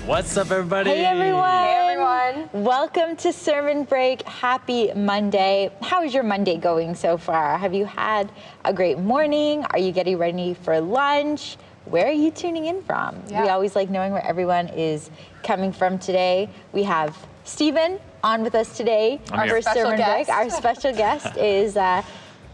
What's up, everybody? Hey, everyone. Hey, everyone. Welcome to Sermon Break. Happy Monday. How is your Monday going so far? Have you had a great morning? Are you getting ready for lunch? Where are you tuning in from? Yeah. We always like knowing where everyone is coming from today. We have Stephen on with us today I'm for here. Sermon Special Break. guest. Our special guest is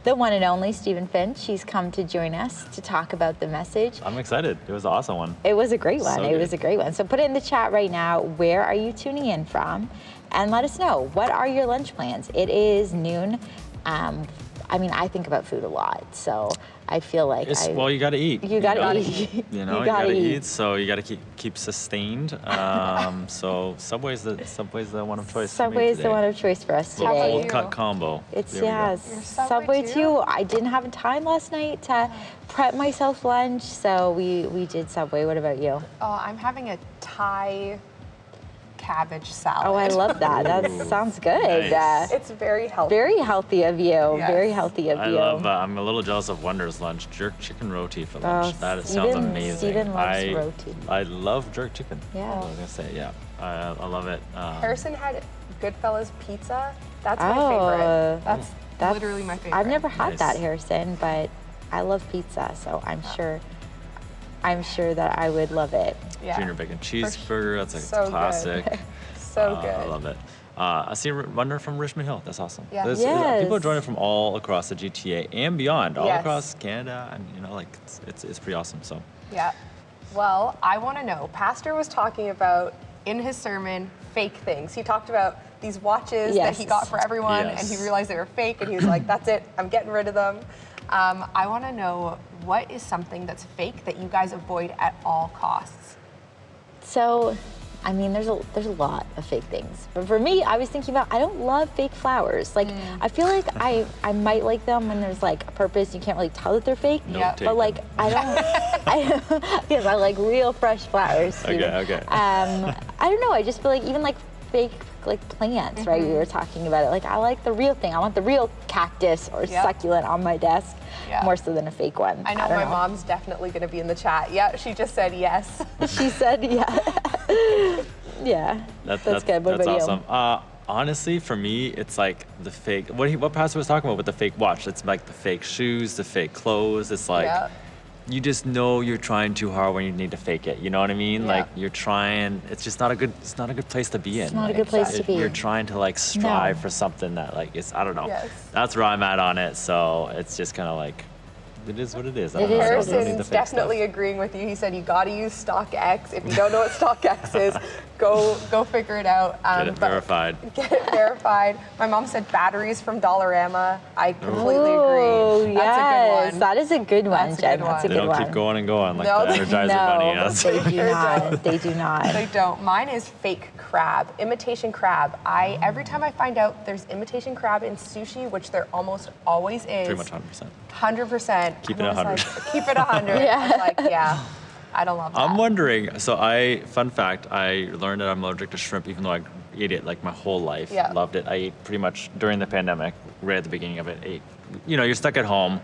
the one and only Stephen Finch. He's come to join us to talk about the message. I'm excited. It was an awesome one. It was a great one. So It was good. a great one. So put it in the chat right now. Where are you tuning in from? And let us know. What are your lunch plans? It is noon. I think about food a lot, so I feel like Well, you got to eat. You gotta know? eat. You know, You you gotta got to eat. eat. So you got to keep sustained. So Subway's the one of choice. for me Subway is the today. one of choice for us How about today. Cold you? cut combo. It's There we go. yes, Your Subway Subway too. too? I didn't have time last night to prep myself lunch, so we did Subway. What about you? Oh, I'm having a Thai cabbage salad. Oh, I love that. That Ooh. sounds good. Nice. It's very healthy. Very healthy of you. Yes. Very healthy of I you. love. I'm a little jealous of Wonder's lunch. Jerk chicken roti for lunch. That sounds Stephen- amazing. Stephen loves I, roti. I love jerk chicken. Yeah. I was gonna say, yeah. I love it. Harrison had Goodfellas pizza. That's my Oh, favorite. that's Literally my favorite. I've never had Nice. that, Harrison, but I love pizza, so I'm sure that I would love it. Yeah. Junior bacon cheeseburger. That's a So good. classic. So good. I love it. I see Wonder from Richmond Hill. That's awesome. Yeah. People are Yes. joining from all across the GTA and beyond, all Yes. across Canada, and it's pretty awesome. So Yeah. Well, I want to know. Pastor was talking about in his sermon fake things. He talked about these watches that he Yes. got for everyone, Yes. and he realized they were fake, and he was like, "That's it. I'm getting rid of them." I want to know what is something that's fake that you guys avoid at all costs. So, there's a lot of fake things, but for me, I was thinking about I don't love fake flowers. Like I feel like I might like them when there's like a purpose. You can't really tell that they're fake. Note Yeah. But taken. like I don't, because I like real fresh flowers. Steven. Okay. I don't know. I just feel like even like fake like plants, right? We were talking about it. Like I like the real thing. I want the real cactus or Yep. succulent on my desk, Yeah. more so than a fake one. I know don't my mom's definitely going to be in the chat. Yeah, she just said yes. She said, yeah, yeah. That's good. What That's about awesome. Honestly, for me, it's like the fake. What Pastor was talking about with the fake watch. It's like the fake shoes, the fake clothes. It's like. Yeah. You just know you're trying too hard when you need to fake it. You know what I mean? Yeah. Like you're trying. It's just not a good. It's not a good place to be in. It's not a Like, good place to be. You're trying to like strive No. for something that like is. I don't know. Yes. That's where I'm at on it. So it's just kind of like, it is what it is. I It don't know. is I don't what it need the Harrison's fake definitely stuff. agreeing with you. He said you got to use StockX. If you don't know what StockX is, go figure it out. Get it but- verified. Get it verified. My mom said batteries from Dollarama. I completely Oh, agree. yes. That's a good one. That is a good one, That's a Jen. good That's a one. They good don't one. keep going and going like No, the they- Energizer no, Bunny. You know? they do Sure not. don't. They do not. They don't. Mine is fake crab, imitation crab. Every time I find out there's imitation crab in sushi, which there almost always is. Pretty much 100%. 100%. Keep it I'm always 100. Like, keep it 100. Yeah. I'm like, yeah, I don't love that. I'm wondering. So fun fact, I learned that I'm allergic to shrimp, even though I ate it like my whole life. Yeah. Loved it. I ate pretty much during the pandemic, right at the beginning of it. You're stuck at home.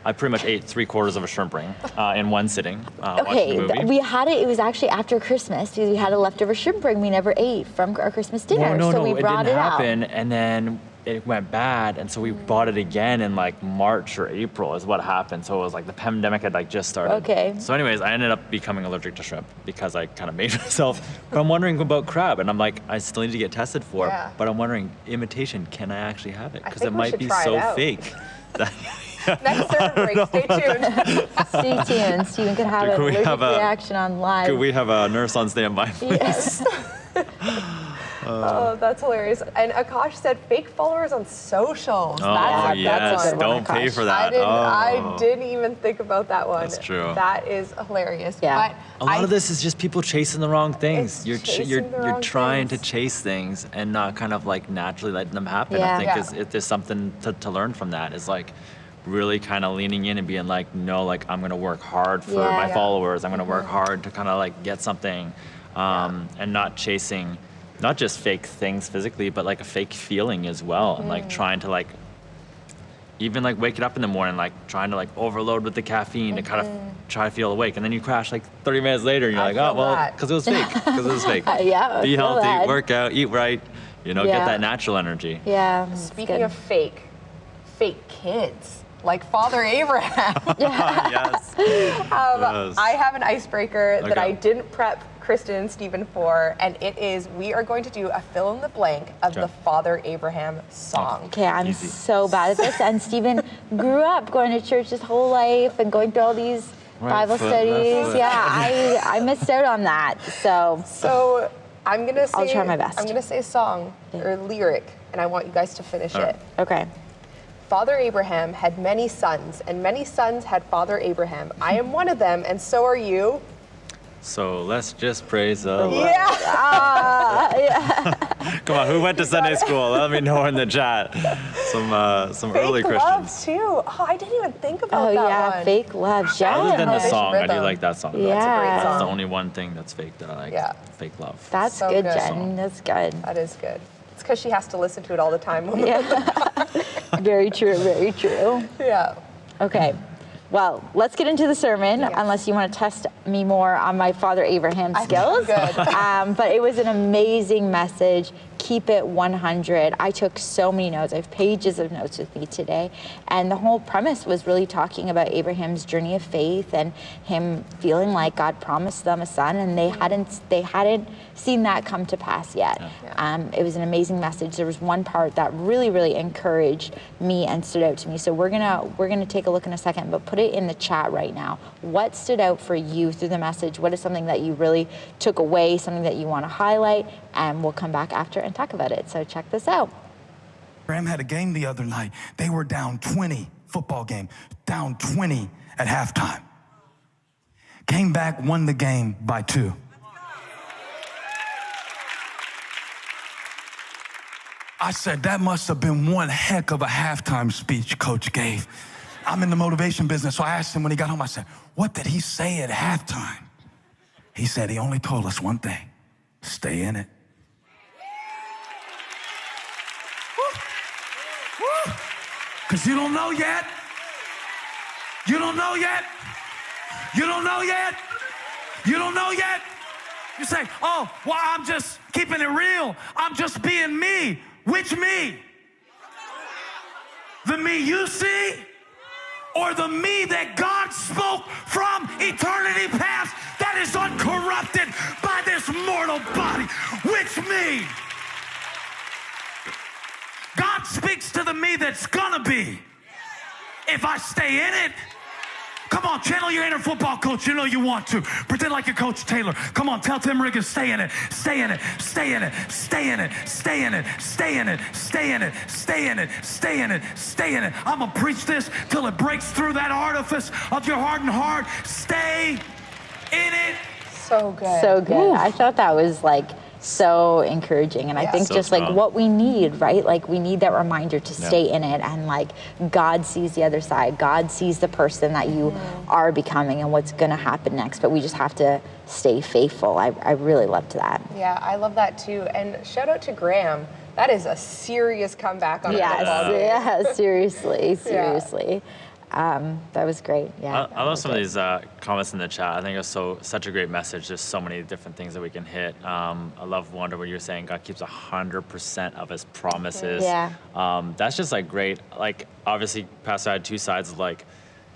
I pretty much ate 3/4 of a shrimp ring in one sitting. Watching Okay, the movie. we had it. It was actually after Christmas because we had a leftover shrimp ring we never ate from our Christmas dinner. Well, no, so we it brought didn't it happen, out. and then it went bad, and so we bought it again in like March or April is what happened. So it was like the pandemic had like just started. Okay. So anyways, I ended up becoming allergic to shrimp because I kind of made myself. But I'm wondering about crab, and I'm like, I still need to get tested for it. Yeah. But I'm wondering, imitation, can I actually have it? I Because think it we might should be try it so out. fake. that- Next sermon break, stay tuned. Stay tuned. Steven could have Could an we allergic have a- reaction on live. Could we have a nurse on standby, please? Yes. Oh, that's hilarious. And Akash said fake followers on socials. Oh, that's yes. one. Don't pay for that. I didn't even think about that one. That's true. That is hilarious. Yeah. But A lot of this is just people chasing the wrong things. It's You're chasing the you're wrong trying things. to chase things and not kind of like naturally letting them happen. Yeah. I think Yeah. if there's something to learn from that is like really kind of leaning in and being like, no, like I'm gonna work hard for Yeah. my Yeah. followers. I'm gonna work hard to kind of like get something, and not chasing, not just fake things physically, but like a fake feeling as well, and like trying to like even like waking up in the morning, like trying to like overload with the caffeine to kind of try to feel awake, and then you crash like 30 minutes later, and you're I like, feel oh well, that. because it was fake, because it was fake. Yeah, I Be feel healthy, that. work out, eat right, you know, Yeah. get that natural energy. Yeah. it's Speaking good. of fake kids, like Father Abraham. Yes. Yes. I have an icebreaker that Okay. I didn't prep Kristen and Stephen for, and it is we are going to do a fill in the blank of Okay. the Father Abraham song. Okay, I'm Easy. so bad at this. And Stephen grew up going to church his whole life and going through all these Right Bible foot, left studies. foot. Yeah, I missed out on that. So So I'm gonna say I'll try my best. I'm gonna say a song or lyric, and I want you guys to finish All right. it. okay. Father Abraham had many sons, and many sons had Father Abraham. I am one of them, and so are you. So let's just praise the Lord. Yeah. Come on, who went to Sunday school? Let me know in the chat. Some early Fake love Christians. too. Oh, I didn't even think about Oh that yeah, one. fake love. Yeah. Other than the Elevation song, I do Rhythm. like that song. Yeah. That's a great That's song. the only one thing that's fake that I like. Yeah. Fake love. That's So good, good. Jen. That's good. That is good. It's because she has to listen to it all the time. Yeah. Very true. Very true. Yeah. Okay. Well, let's get into the sermon, Yes. unless you want to test me more on my Father Abraham I think skills. good. But it was an amazing message. Keep it 100. I took so many notes. I have pages of notes with me today. And the whole premise was really talking about Abraham's journey of faith and him feeling like God promised them a son, and they hadn't seen that come to pass yet. It was an amazing message. There was one part that really, really encouraged me and stood out to me. So we're gonna take a look in a second, but put it in the chat right now. What stood out for you through the message? What is something that you really took away, something that you want to highlight? And we'll come back after and talk about it. So check this out. Graham had a game the other night. They were down 20, football game, down 20 at halftime. Came back, won the game by 2. I said, that must have been one heck of a halftime speech Coach gave. I'm in the motivation business, so I asked him when he got home, I said, what did he say at halftime? He said, he only told us one thing, stay in it. Because you don't know yet. You don't know yet. You don't know yet. You don't know yet. You say, oh, well, I'm just keeping it real. I'm just being me. Which me? The me you see? Or the me that God spoke from eternity past that is uncorrupted by this mortal body? Which me? God speaks to the me that's gonna be. If I stay in it, come on, channel your inner football coach. You know you want to. Pretend like you're Coach Taylor. Come on, tell Tim Riggins, stay in it, stay in it, stay in it, stay in it, stay in it, stay in it, stay in it, stay in it, stay in it, stay in it. I'm gonna preach this till it breaks through that artifice of your hardened heart. Stay in it. So good. So good. I thought that was like so encouraging, and I Yeah. think So just like strong. what we need, right? Like we need that reminder to stay in it, and like God sees the other side. God sees the person that you are becoming and what's going to happen next, but we just have to stay faithful. I really loved that. Yeah, I love that too. And shout out to Graham. That is a serious comeback on a football game. Yeah, seriously. That was great. Yeah. I love some of these comments in the chat. I think it's such a great message. There's so many different things that we can hit. I love Wonder what you're saying. God keeps 100% of His promises. Yeah. That's just like great. Like obviously, Pastor had two sides. Of, like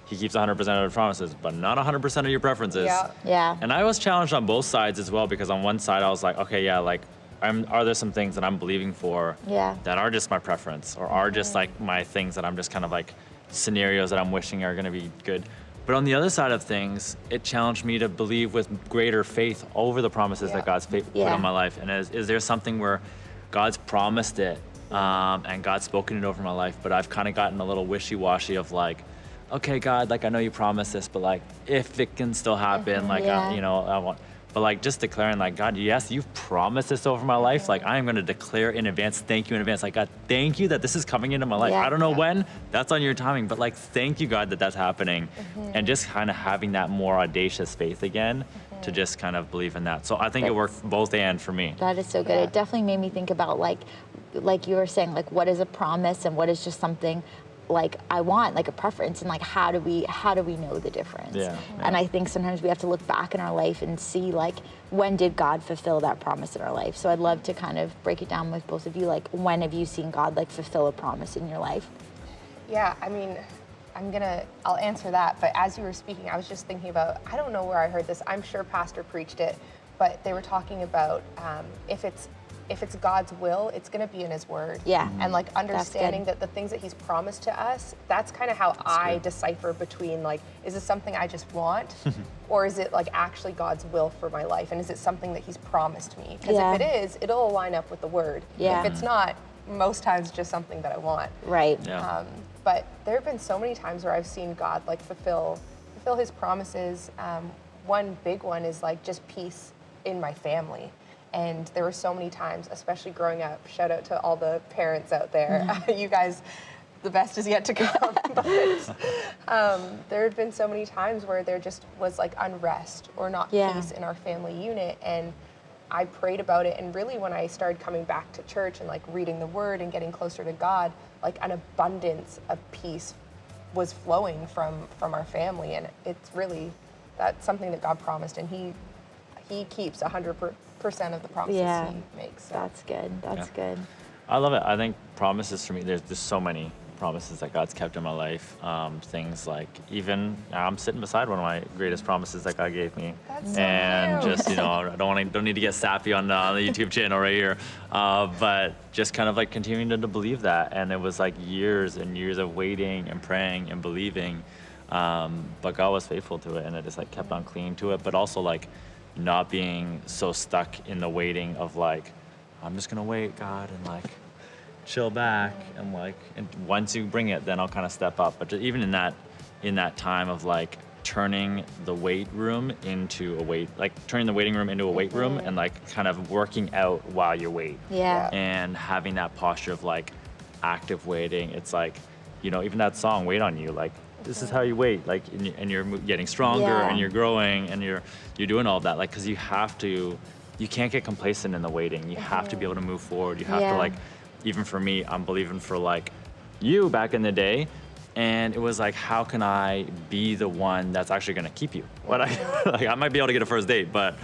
He keeps 100% of His promises, but not 100% of your preferences. Yeah. Yeah. And I was challenged on both sides as well, because on one side I was like, okay, yeah, like are there some things that I'm believing for Yeah. that are just my preference, or are just like my things that I'm just kind of like scenarios that I'm wishing are going to be good. But on the other side of things, it challenged me to believe with greater faith over the promises that God's put Yeah. on my life. And is there something where God's promised it and God's spoken it over my life, but I've kind of gotten a little wishy-washy of like, okay, God, like I know you promised this, but like if it can still happen, like Yeah. I want. But like just declaring like, God, yes, you've promised this over my life. Like I am going to declare in advance, thank you in advance. Like God, thank you that this is coming into my life. Yeah. I don't know when, that's on your timing, but like, thank you, God, that that's happening. And just kind of having that more audacious faith again to just kind of believe in that. So I think it worked both and for me. That is so good. Yeah. It definitely made me think about like you were saying, like what is a promise and what is just something like I want, like a preference, and like how do we know the difference? Yeah, And yeah. I think sometimes we have to look back in our life and see like when did God fulfill that promise in our life. So I'd love to kind of break it down with both of you, like when have you seen God like fulfill a promise in your life? Yeah, I mean, I'll answer that, but as you were speaking, I was just thinking about, I don't know where I heard this, I'm sure Pastor preached it, but they were talking about if it's God's will, it's gonna be in His Word. Yeah. And like understanding good. that the things that He's promised to us, that's kind of how I good. decipher between like, is this something I just want? Or is it like actually God's will for my life? And is it something that He's promised me? Because Yeah. if it is, it'll align up with the Word. Yeah. If it's not, most times just something that I want. Right. Yeah. But there have been so many times where I've seen God like fulfill His promises. One big one is like just peace in my family. And there were so many times, especially growing up, shout out to all the parents out there. You guys, the best is yet to come. But there have been so many times where there just was like unrest or not Yeah. peace in our family unit. And I prayed about it, and really when I started coming back to church and like reading the Word and getting closer to God, like an abundance of peace was flowing from our family, and it's really, that's something that God promised, and He keeps 100% of the promises Yeah. He makes. So. That's good. That's Yeah. good. I love it. I think promises for me, there's so many promises that God's kept in my life. Things like even I'm sitting beside one of my greatest promises that God gave me. That's so and cute. just, I don't need to get sappy on the YouTube channel right here. But just kind of like continuing to believe that. And it was like years and years of waiting and praying and believing. But God was faithful to it, and I just like kept on clinging to it. But also like not being so stuck in the waiting of like, I'm just gonna wait, God, and like chill back, and like, and once you bring it, then I'll kind of step up. But just even in that time of like turning the weight room into a weight, like turning the waiting room into a weight room, and like kind of working out while you wait, Yeah. and having that posture of like active waiting. It's like, even that song, Wait on You, like this is how you wait, like, and you're getting stronger, Yeah. and you're growing, and you're doing all of that, like, because you can't get complacent in the waiting. You have to be able to move forward. You have Yeah. to like, even for me, I'm believing for like you back in the day, and it was like, how can I be the one that's actually going to keep you? I might be able to get a first date, but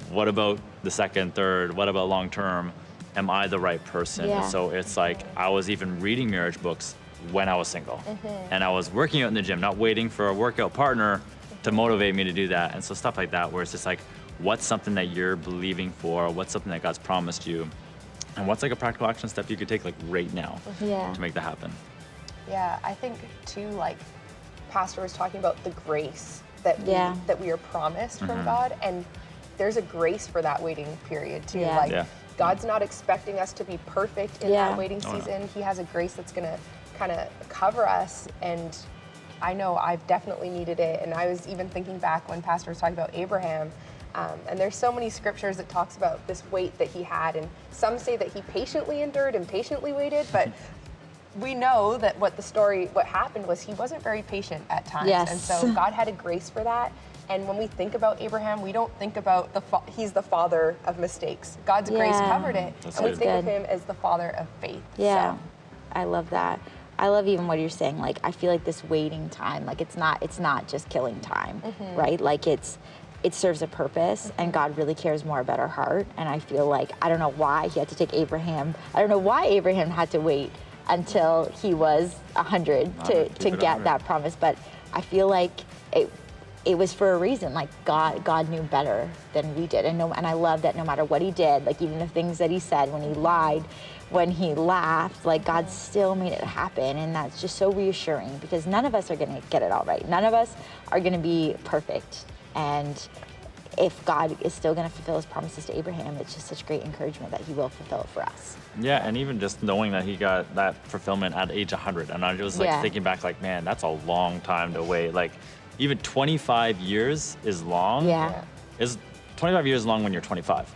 what about the second, third? What about long term? Am I the right person? Yeah. And so it's like I was even reading marriage books when I was single, and I was working out in the gym, not waiting for a workout partner to motivate me to do that. And so stuff like that, where it's just like, what's something that you're believing for? What's something that God's promised you? And what's like a practical action step you could take like right now Yeah. to make that happen? Yeah, I think too, like Pastor was talking about the grace that Yeah. we are promised from God, and there's a grace for that waiting period too. Yeah. Like Yeah. God's not expecting us to be perfect in Yeah. that waiting Oh, no. season. He has a grace that's gonna kind of cover us, and I know I've definitely needed it. And I was even thinking back when Pastor was talking about Abraham. And there's so many scriptures that talks about this wait that he had, and some say that he patiently endured and patiently waited, but we know that what happened was he wasn't very patient at times. Yes. And so God had a grace for that. And when we think about Abraham, we don't think about he's the father of mistakes. God's grace Yeah. covered it. That's and we good. think of Good. him as the father of faith. Yeah. So, I love that. I love even what you're saying. Like, I feel like this waiting time, like it's not just killing time, right? Like it serves a purpose, and God really cares more about our heart. And I feel like, I don't know why he had to take Abraham. I don't know why Abraham had to wait until he was 100 to keep it get 100. that promise. But I feel like it was for a reason. Like God knew better than we did. And I love that no matter what he did, like even the things that he said, when he lied, when he laughed, like God still made it happen. And that's just so reassuring, because none of us are gonna get it all right. None of us are gonna be perfect. And if God is still gonna fulfill his promises to Abraham, it's just such great encouragement that he will fulfill it for us. Yeah, and even just knowing that he got that fulfillment at age 100, and I was like Yeah. thinking back, like, man, that's a long time to wait. Like, even 25 years is long. Yeah. Is 25 years long when you're 25.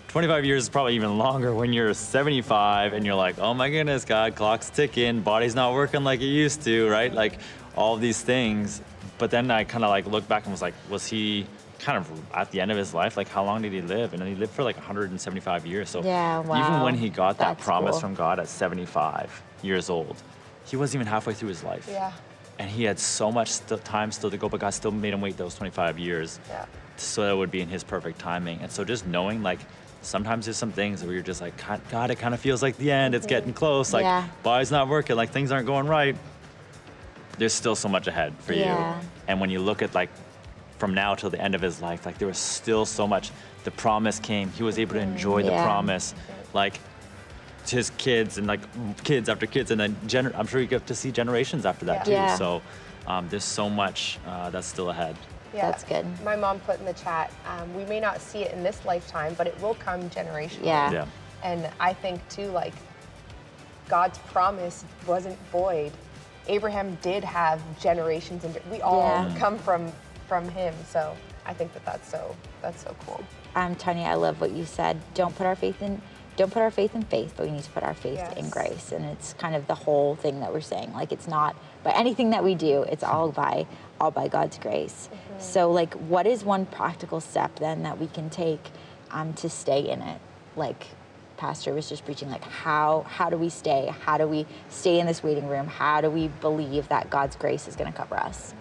25 years is probably even longer when you're 75, and you're like, oh my goodness, God, clock's ticking, body's not working like it used to, right? Like all of these things. But then I kind of like looked back and was like, was he kind of at the end of his life? Like, how long did he live? And he lived for like 175 years. So Yeah, even wow. when he got that That's promise cool. from God at 75 years old, he wasn't even halfway through his life. Yeah. And he had so much time still to go, but God still made him wait those 25 years. Yeah. So that it would be in his perfect timing. And so just knowing, like, sometimes there's some things where you're just like, God, it kind of feels like the end. It's getting close. Like, Yeah. body's not working. Like, things aren't going right. There's still so much ahead for you. Yeah. And when you look at, like, from now till the end of his life, like, there was still so much. The promise came. He was able to enjoy the Yeah. promise. Like, his kids and, like, kids after kids. And then I'm sure you get to see generations after that, too. Yeah. So there's so much that's still ahead. Yeah. That's good. My mom put in the chat, we may not see it in this lifetime, but it will come generationally. Yeah. Yeah. And I think too, like, God's promise wasn't void. Abraham did have generations, and we all Yeah. come from him. So I think that's so cool. Tanya, I love what you said. Don't put our faith in faith, but we need to put our faith in Yes. grace. And it's kind of the whole thing that we're saying. Like, it's not by anything that we do, it's all by God's grace. So, like, what is one practical step then that we can take to stay in it? Like Pastor was just preaching, like, how do we stay? How do we stay in this waiting room? How do we believe that God's grace is going to cover us?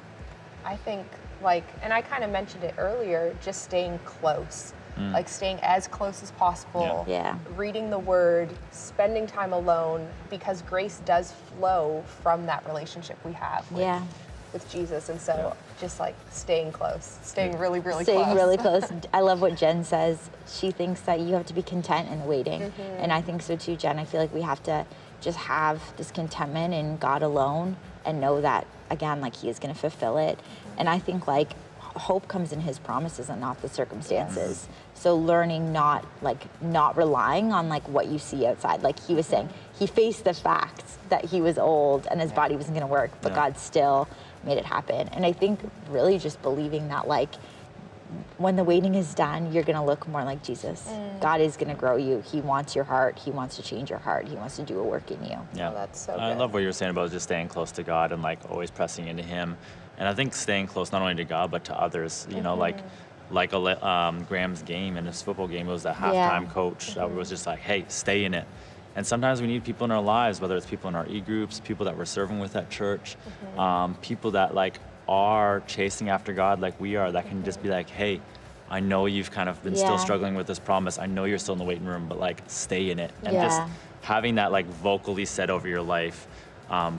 I think, like, and I kind of mentioned it earlier, just staying close. Like, staying as close as possible. Yeah. Reading the word, spending time alone, because grace does flow from that relationship we have with Jesus. And so just, like, staying close, staying really, really close. Staying really close. I love what Jen says. She thinks that you have to be content in the waiting. And I think so too, Jen. I feel like we have to just have this contentment in God alone and know that, again, like, he is going to fulfill it. And I think, like, hope comes in his promises and not the circumstances. So learning not relying on, like, what you see outside. Like he was saying, he faced the fact that he was old and his body wasn't going to work, but God still made it happen. And I think really just believing that, like, when the waiting is done, you're going to look more like Jesus. God is going to grow you. He wants your heart. He wants to change your heart. He wants to do a work in you. Yeah, Oh, that's so I good. love what you were saying about just staying close to God and, like, always pressing into Him. And I think staying close not only to God but to others. You know, like Graham's game in his football game, it was the halftime coach that was just like, "Hey, stay in it." And sometimes we need people in our lives, whether it's people in our e-groups, people that we're serving with at church, people that, like, are chasing after God like we are, that can just be like, "Hey, I know you've kind of been still struggling with this promise. I know you're still in the waiting room, but, like, stay in it." And just having that, like, vocally said over your life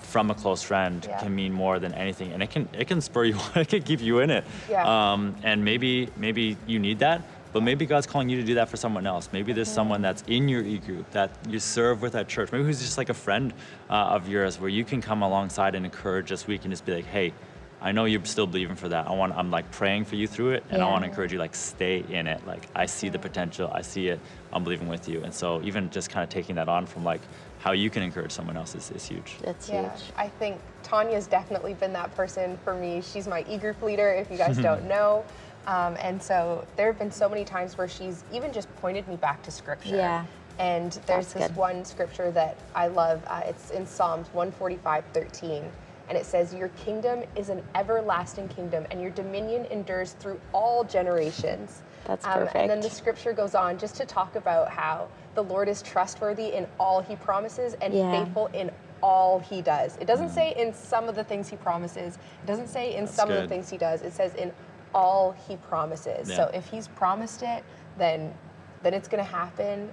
from a close friend can mean more than anything. And it can spur you on, it can keep you in it. Yeah. And maybe you need that, but maybe God's calling you to do that for someone else. Maybe there's someone that's in your e-group that you serve with at church. Maybe who's just like a friend of yours where you can come alongside and encourage this week and just be like, "Hey, I know you're still believing for that. I'm, like, praying for you through it, and I want to encourage you, like, stay in it. Like, I see the potential, I see it, I'm believing with you." And so even just kind of taking that on from, like, how you can encourage someone else is huge. That's Yeah, huge. I think Tanya's definitely been that person for me. She's my e-group leader, if you guys don't know. And so there have been so many times where she's even just pointed me back to scripture. Yeah. And there's That's this good. one scripture that I love. It's in Psalms 145:13. And it says, "Your kingdom is an everlasting kingdom, and your dominion endures through all generations." That's And then perfect. the scripture goes on just to talk about how the Lord is trustworthy in all he promises and faithful in all he does. It doesn't say in some of the things he promises. It doesn't say in some of the good. things he does. It says in all he promises. Yeah. So if he's promised it, then it's going to happen.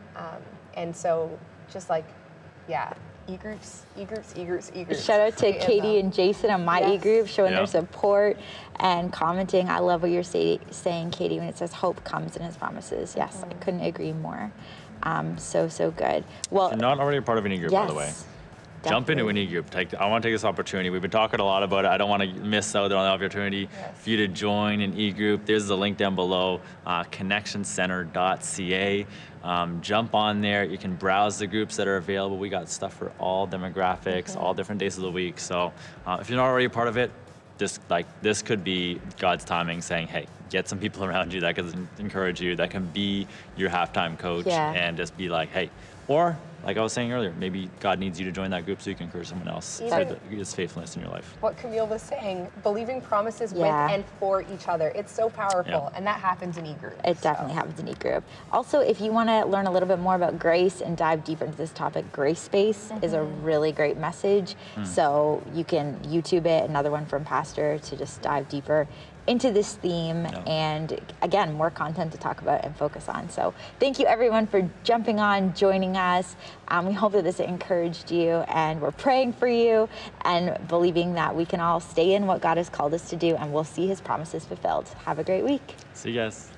And so just, like, e-groups. Shout out to Stay in Katie them. and Jason on my Yes. e-group, showing Yeah. their support and commenting. I love what you're saying, Katie, when it says hope comes in his promises. Yes, I couldn't agree more. So good. Well, If you're not already a part of an e-group, by the way, jump into definitely. an e-group. I want to take this opportunity. We've been talking a lot about it. I don't want to miss out on the opportunity for you to join an e-group. There's the link down below, connectioncenter.ca. Jump on there. You can browse the groups that are available. We got stuff for all demographics, all different days of the week. So if you're not already a part of it, this could be God's timing saying, "Hey, get some people around you that can encourage you, that can be your halftime coach," Yeah. and just be like, "Hey," or like I was saying earlier, maybe God needs you to join that group so you can encourage someone else Even- through His faithfulness in your life. What Camille was saying, believing promises Yeah. with and for each other. It's so powerful, Yeah. and that happens in e-group. It definitely happens in e-group. Also, if you want to learn a little bit more about grace and dive deeper into this topic, Grace Space is a really great message. So you can YouTube it, another one from Pastor, to just dive deeper into this theme, and again, more content to talk about and focus on. So thank you everyone for jumping on, joining us. We hope that this encouraged you, and we're praying for you and believing that we can all stay in what God has called us to do, and we'll see His promises fulfilled. Have a great week. See you guys.